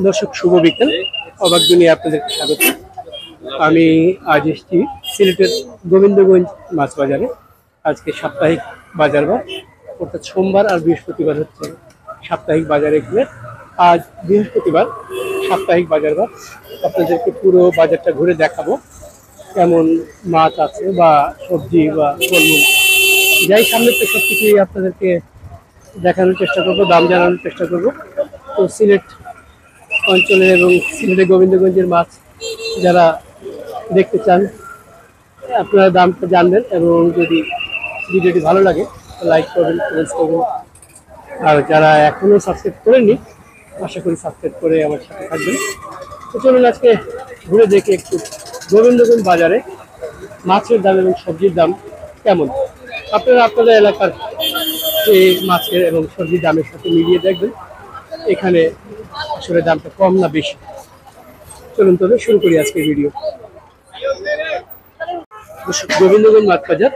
দর্শক শুভ বিকেল, অবাক দুনিয়া আপনাদেরকে স্বাগত। আমি আজ এসেছি সিলেটের গোবিন্দগঞ্জ মাছ বাজারে। আজকে সাপ্তাহিক বাজার বার, অর্থাৎ সোমবার আর বৃহস্পতিবার হচ্ছে সাপ্তাহিক বাজার। এখানে আজ বৃহস্পতিবার সাপ্তাহিক বাজার বার। আপনাদেরকে পুরো বাজারটা ঘুরে দেখাবো, কেমন মাছ আছে বা সবজি বা ফলমূল যাই সামনে, তো সব কিছুই আপনাদেরকে দেখানোর চেষ্টা করবো, দাম জানানোর চেষ্টা করবো। তো সিলেট অঞ্চলের এবং সিলেটের গোবিন্দগঞ্জের মাছ যারা দেখতে চান, আপনারা দামটা জানবেন এবং যদি ভিডিওটি ভালো লাগে লাইক করবেন, কমেন্টস করবেন। আর যারা এখনও সাবস্ক্রাইব করেননি, আশা করি সাবস্ক্রাইব করে আমার সাথে থাকবেন। তো চলুন আজকে ঘুরে দেখি একটু গোবিন্দগঞ্জ বাজারে মাছের দাম এবং সবজির দাম কেমন। আপনারা আপনাদের এলাকার এই মাছের এবং সবজির দামের সাথে মিলিয়ে দেখবেন এখানে আসলে দামটা কম না বেশি। চলুন তবে শুরু করি আজকের ভিডিও। গোবিন্দগঞ্জ মাছ বাজার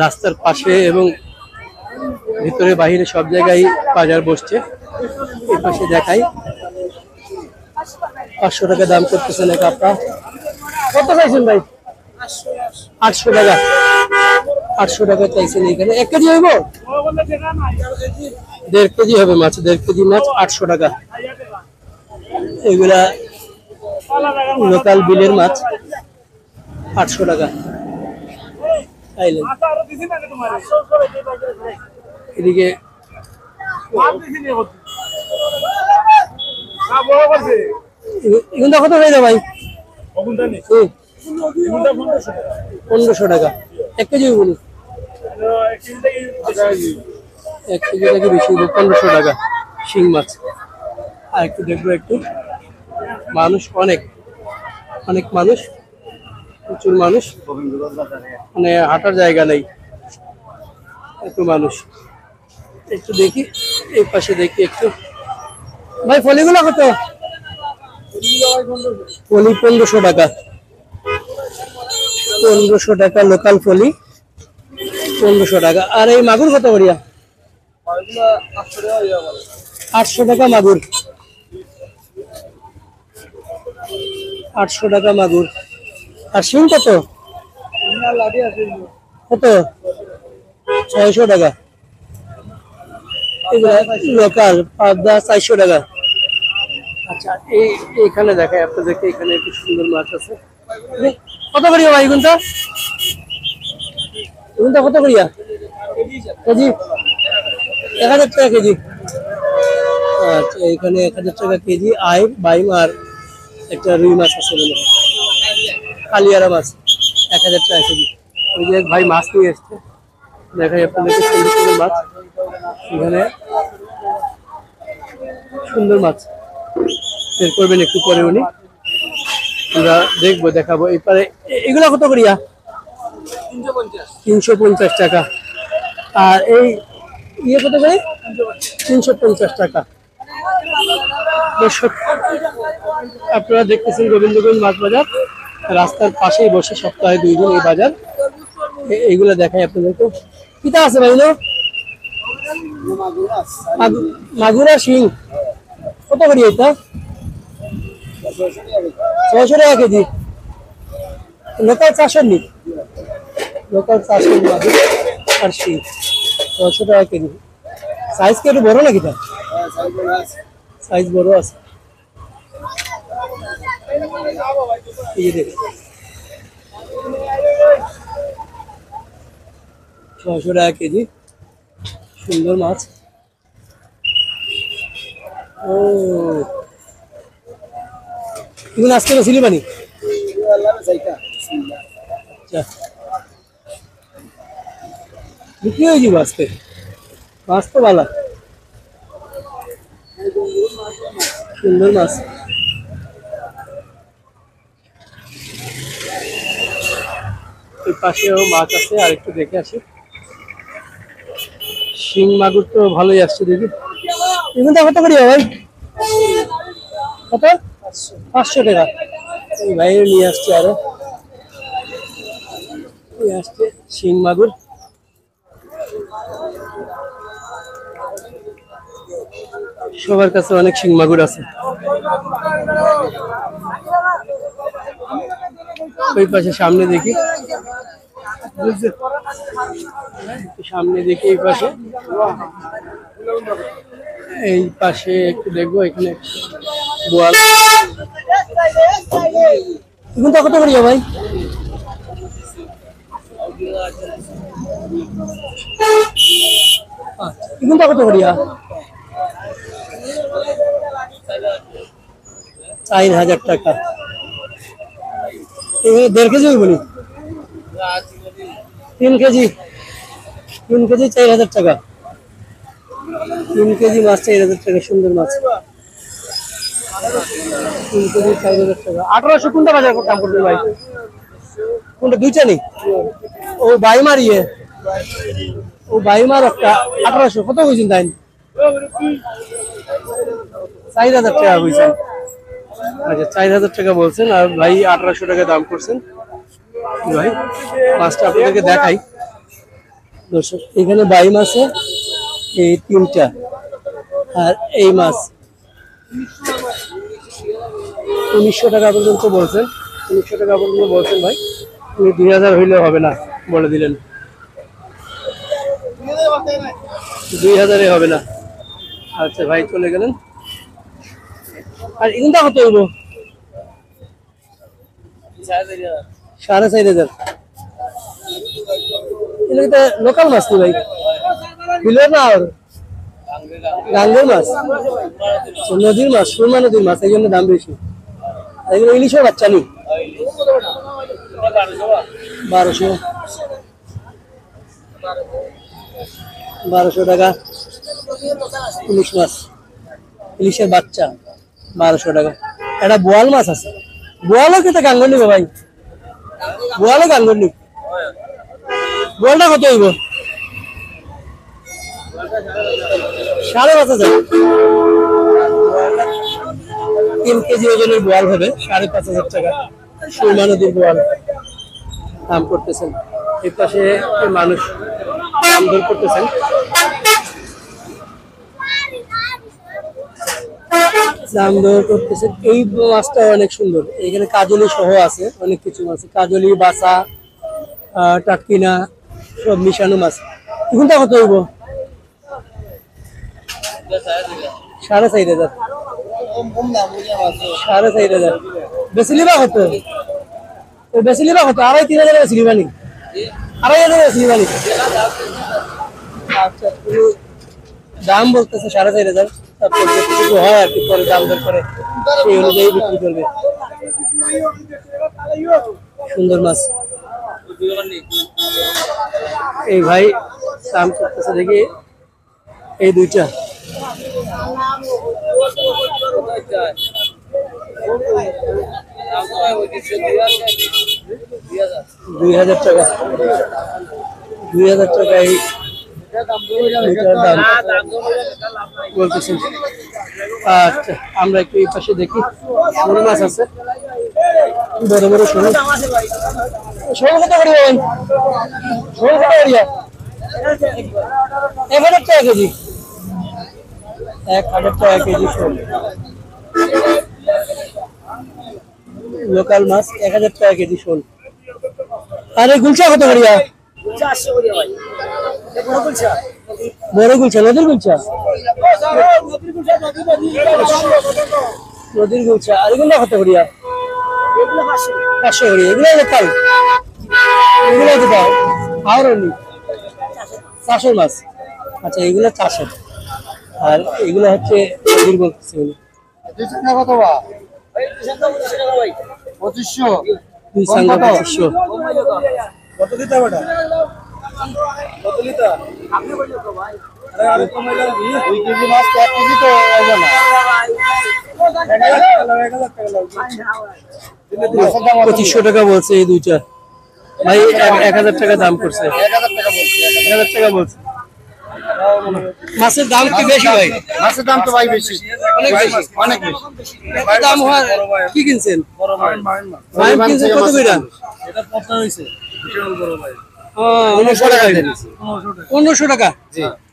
রাস্তার পাশে এবং ভিতরে বাহিরে সব জায়গায় বাজার বসছে। এই পাশে দেখাই 500 টাকা দাম করতেছেন এক আপনা। কত চাইছেন ভাই? 800 টাকা। 800 টাকা চাইছেন এখানে। 1 কেজি হইব? 1.5 কেজি হবে মাছ। 1.5 কেজি মাছ 800 টাকা। এগুলা লোকাল বিলের মাছ 800 টাকা। এদিকে কত হয়ে যায় ভাই? 1500 টাকা। 1 কেজি বলুন। 1 কেজি থেকে বেশি 1500 টাকা শিং মাছ। আর একটু দেখবো, একটু মানুষ অনেক অনেক মানুষ, প্রচুর মানুষ, মানে হাঁটার জায়গা নেই, এত মানুষ। একটু দেখি এই পাশে, দেখি একটু। ভাই ফলিগুলো কত? ফলি 1500 টাকা। 1500 টাকা লোকাল ফলি, 1500 টাকা। আর এই মাগুর কত করিয়া? 800 টাকা মাগুর। 800 টাকা মাগুর। আর শিং কত? কত? 600 টাকা। লোকাল পাবদা 400 টাকা। আচ্ছা, এইখানে দেখাই আপনাদেরকে, এখানে একটু সুন্দর মাছ আছে। কত করিয়া ভাই এগুনটা? এগুনটা কত করিয়া কেজি? 1000 টাকা কেজি। আচ্ছা, এখানে 1000 টাকা কেজি। বাইম আর একটা রুই মাছ আছে মনে হয়, কালিয়ারা মাছ 1000 টাকা কেজি। ওই যে ভাই মাছ নিয়ে এসছে, দেখাই আপনাদেরকে সুন্দর সুন্দর মাছ। এখানে সুন্দর মাছ বের করবেন একটু পরে উনি, আমরা দেখবো, দেখাবো। এরপরে এগুলা কত করিয়া? 350 টাকা। আর এই ইয়ে কত করে? 350 টাকা। দর্শক আপনারা দেখতেছেন গোবিন্দগঞ্জ মাছ বাজার, রাস্তার পাশেই বসে সপ্তাহে 2 দিন এই বাজার। এইগুলা দেখাই আপনাদেরকে। কিতা আছে ভাই? মাগুর আর শিং কত করি এটা? 600 টাকা কেজি। লোকাল 400 নি? লোকাল 400 মাগুর আর শিং 600 টাকা কেজি। সাইজ কি একটু বড় নাকি? সাইজ বড় আছে। 600 টাকা কেজি, সুন্দর মাছ। ও এগুলো আজকে ছিল পানি? বিক্রি হয়ে যাবো আজকে। মাছ তো ভালো, সুন্দর মাছ। এই পাশেও মাছ আছে, আর একটু দেখে আসি। শিং মাগুর তো ভালোই আসছে, দেখি এগুলো কত করি ভাই? কত? 500 টাকা। এই ভাই নিয়ে আসছে, আরো আসছে শিং মাগুর। সবার কাছে অনেক শিং মাগুর আছে। ওই পাশে সামনে দেখি, সামনে দেখি এই পাশে, এই পাশে একটু দেখবো। এখানে বোয়াল এখন তো কত করিয়া ভাই? এখন তো কত করিয়া? 4000 টাকা। 1.5 কেজি বলি, 3 কেজি, 3 কেজি 4000 টাকা। 3 কেজি মাছ 4000 টাকা, সুন্দর মাছ। 3 কেজি 4000 টাকা। 1800 কোনটা বাজার দাম করবে ভাই? কোনটা? দুইটা নেই? ও বাইমার ইয়ে, ও বাইমার একটা 1800। কত কইছেন তাই? 4000 টাকা কইছেন। আচ্ছা 4000 টাকা বলছেন, আর ভাই 1800 টাকা দাম করছেন। ভাই মাছটা আপনাদেরকে দেখাই দর্শক। এখানে বাইম আছে এই 3টা, আর এই মাছ 1900 টাকা পর্যন্ত বলছেন। 1900 টাকা পর্যন্ত বলছেন ভাই। উনি 2000 হইলেও হবে না বলে দিলেন, 2000 হবে না। আচ্ছা ভাই চলে গেলেন। আর এগুলো কত হইব? 4500। এটা লোকাল মাছ তো ভাই, বিলের না আর গাঙ্গের মাছ, নদীর মাছ, সুরমা নদীর মাছ, এই জন্য দাম বেশি। এগুলো ইলিশের বাচ্চা নেই। 1200, 1200 টাকা ইলিশ মাছ, ইলিশের বাচ্চা 1200 টাকা। একটা বোয়াল মাছ আছে, বোয়ালও কেটে গাঙ্গর নিব ভাই, বোয়ালও গাঙ্গর নিব। বোয়ালটা কত হইব? 5,500। 3 কেজি ওজনের বোয়াল হবে 5,500 টাকা। সুরমা নদীর বোয়াল দাম করতেছেন। এই পাশে মানুষ দাম দর করতেছেন। দাম দর করতেছেন। এই মাছটা অনেক সুন্দর। এখানে কাজলি সহ আছে, অনেক কিছু মাছ, কাজলি, বাসা, টাটকিনা সব মিশানো মাছ। কোনটা কত হইব? 4,500। 4,500 বেশি লিবা কত? বেশি লিবা কত? 2,500-3,000 বেশি লিবা নি? 2,500 বেশি লিবা নি? আচ্ছা দাম বলতেছে 4,500। তারপর যেটুকু হয় আর কি পরে দাম দর করে সেই অনুযায়ী বিক্রি করবে। সুন্দর মাছ। এই ভাই দাম করতেছে দেখি এই দুইটা 2,000 টাকা। 2,000 টাকা এই দাম বলতেছেন। আচ্ছা আমরা একটু এই পাশে দেখি, শোল মাছ আছে, বড় বড় শোল। শোল কত করে ভাই? শোল কত করিয়া? 1,000 টাকা কেজি। 1,000 টাকা কেজি শোল। লোকাল মাছ 1,000 টাকা কেজি শোল। আরে গুলচা কত করিয়া? বড় গুলচা, নদীর গুলচা, নদীর গুলচা। আর এগুলো কত করিয়া? 500 করিয়া। এগুলো লোকাল, এগুলো কোথা? আওরনি চাষের মাছ। আচ্ছা এগুলো চাষের, আর এগুলো হচ্ছে নদীর বলতেছে। কত বা? 2500। 2500। কত লিটার বেটা? কত লিটার? আপনি বললে তো ভাই। আরে কমাইলাম 2 কেজি মাছ 1 কেজি তো হবে না। 2500 টাকা বলছে এই দুইটা ভাই। 1,000 টাকা দাম করছে। 1,000 টাকা বলছে। মাছের দাম কি বেশি ভাই? মাছের দাম তো ভাই বেশি, অনেক বেশি, অনেক বেশি। এত দাম হয় কি কিনছেন? মাইম কিনছেন কত কইরা? এটা 15 হইছে, বিশাল বড় ভাই। 1500 টাকা দিয়েছে। 1500 টাকা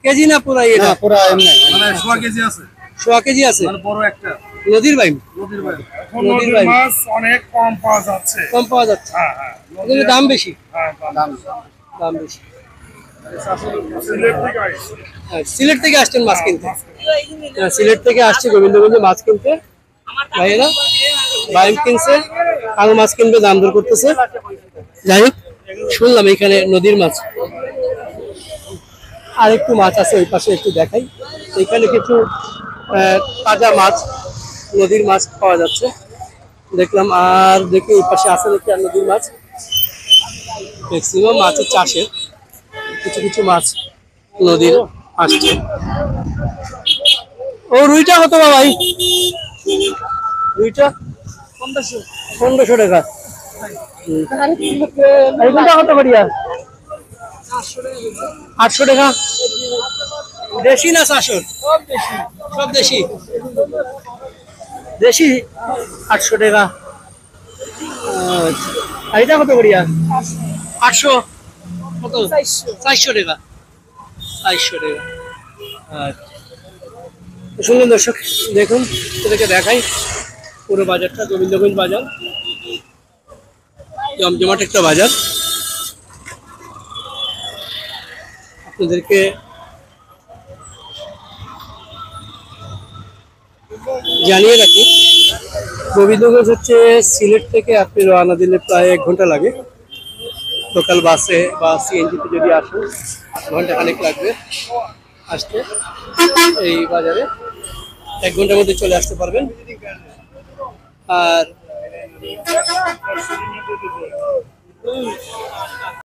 কেজি না পুরা? এটা পুরা এমনি মানে 100 কেজি আছে। সোয়া কেজি আছে মানে বড় একটা নদীর বাইম। নদীর বাইম। এখন নদীর নদীর বাইম মাছ অনেক কম পাওয়া যাচ্ছে। কম পাওয়া যাচ্ছে, হ্যাঁ হ্যাঁ কিন্তু দাম বেশি। হ্যাঁ, দাম দাম বেশি। সিলেট থেকে আসছে। হ্যাঁ, সিলেট থেকে আসছেন মাছ কিনতে? মাছ কিনতে। হ্যাঁ, সিলেট থেকে আসছে গোবিন্দগঞ্জে মাছ কিনতে ভাইয়েরা। বাইম কিনছে, আরো মাছ কিনবে, দাম দর করতেছে। যাই হোক, শুনলাম এখানে নদীর মাছ। আর একটু মাছ আছে ওই পাশে, একটু দেখাই। এখানে কিছু তাজা মাছ, নদীর মাছ পাওয়া যাচ্ছে দেখলাম। আর দেখি এই পাশে আছে নাকি আর নদীর মাছ। ম্যাক্সিমাম মাছের চাষের, কিছু কিছু মাছ নদীর আসছে। ও রুইটা কত ভাই? রুইটা 1500 টাকা। আর কোনটা কত করিয়া? 800 টাকা। দেশি না শাসন? সব দেশি। দেশি 800 টাকা। আর এটা কত করিয়া? 800। কত? 400 টাকা। 400 টাকা। আচ্ছা, শুনুন দর্শক, দেখুন এটাকে দেখাই পুরো বাজারটা। গোবিন্দগঞ্জ বাজার জমজমাট একটা বাজার। আপনাদেরকে জানিয়ে রাখি, গোবিন্দগঞ্জ হচ্ছে সিলেট থেকে আপনি রওনা দিলে প্রায় 1 ঘন্টা লাগে। লোকাল বাসে বা সিএনজিতে যদি আসেন ঘন্টা খানেক লাগবে আসতে। এই বাজারে 1 ঘন্টার মধ্যে চলে আসতে পারবেন। আর